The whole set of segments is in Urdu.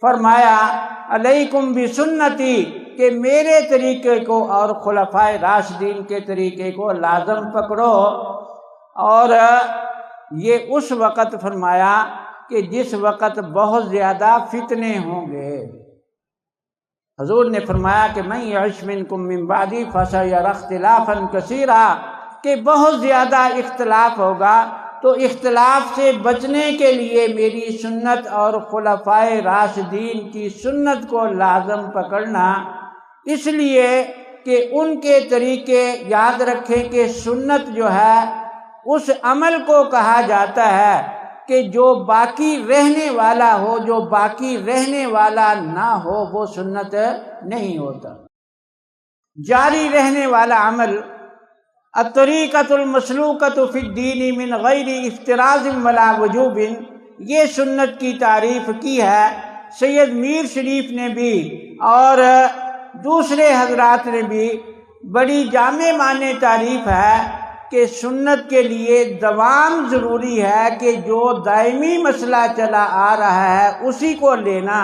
فرمایا علیکم بسنتی کہ میرے طریقے کو اور خلفائے راشدین کے طریقے کو لازم پکڑو۔ اور یہ اس وقت فرمایا کہ جس وقت بہت زیادہ فتنے ہوں گے۔ حضور نے فرمایا کہ من یعش منکم من بعدی فسیری اختلافا کثیرا، کہ بہت زیادہ اختلاف ہوگا، تو اختلاف سے بچنے کے لیے میری سنت اور خلفائے راشدین کی سنت کو لازم پکڑنا، اس لیے کہ ان کے طریقے یاد رکھیں کہ سنت جو ہے اس عمل کو کہا جاتا ہے کہ جو باقی رہنے والا ہو، جو باقی رہنے والا نہ ہو وہ سنت نہیں ہوتا۔ جاری رہنے والا عمل، الطریقۃ المسلوکۃ فی الدین من غیر افتراض ولا وجوب، یہ سنت کی تعریف کی ہے سید میر شریف نے بھی اور دوسرے حضرات نے بھی۔ بڑی جامع معنی تعریف ہے کہ سنت کے لیے دوام ضروری ہے، کہ جو دائمی مسئلہ چلا آ رہا ہے اسی کو لینا،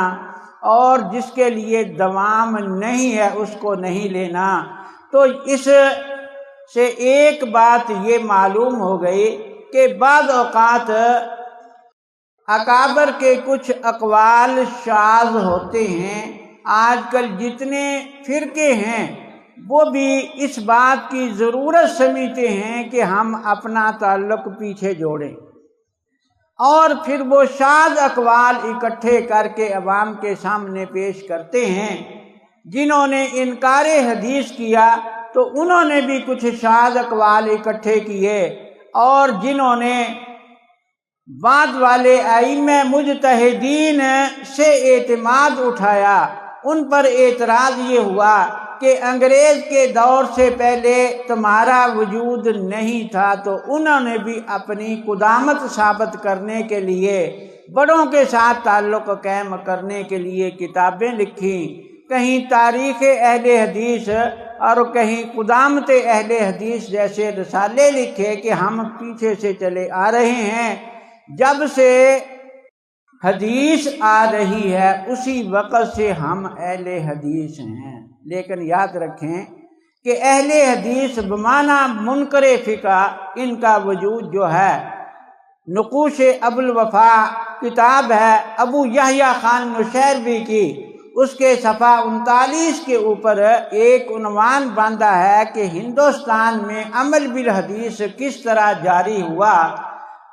اور جس کے لیے دوام نہیں ہے اس کو نہیں لینا۔ تو اس سے ایک بات یہ معلوم ہو گئی کہ بعض اوقات اکابر کے کچھ اقوال شاذ ہوتے ہیں۔ آج کل جتنے فرقے ہیں وہ بھی اس بات کی ضرورت سمجھتے ہیں کہ ہم اپنا تعلق پیچھے جوڑیں، اور پھر وہ شاذ اقوال اکٹھے کر کے عوام کے سامنے پیش کرتے ہیں۔ جنہوں نے انکار حدیث کیا تو انہوں نے بھی کچھ شاذ اقوال اکٹھے کیے، اور جنہوں نے بعد والے ائمہ مجتہدین سے اعتماد اٹھایا ان پر اعتراض یہ ہوا کہ انگریز کے دور سے پہلے تمہارا وجود نہیں تھا، تو انہوں نے بھی اپنی قدامت ثابت کرنے کے لیے، بڑوں کے ساتھ تعلق قائم کرنے کے لیے کتابیں لکھیں، کہیں تاریخ اہل حدیث اور کہیں قدامت اہل حدیث جیسے رسالے لکھے کہ ہم پیچھے سے چلے آ رہے ہیں، جب سے حدیث آ رہی ہے اسی وقت سے ہم اہل حدیث ہیں۔ لیکن یاد رکھیں کہ اہل حدیث بمعنی منکر فقہ، ان کا وجود جو ہے، نقوش ابو الوفا کتاب ہے ابو یحییٰ خان نشیروی کی، اس کے صفحہ 39 کے اوپر ایک عنوان باندھا ہے کہ ہندوستان میں عمل بالحدیث کس طرح جاری ہوا۔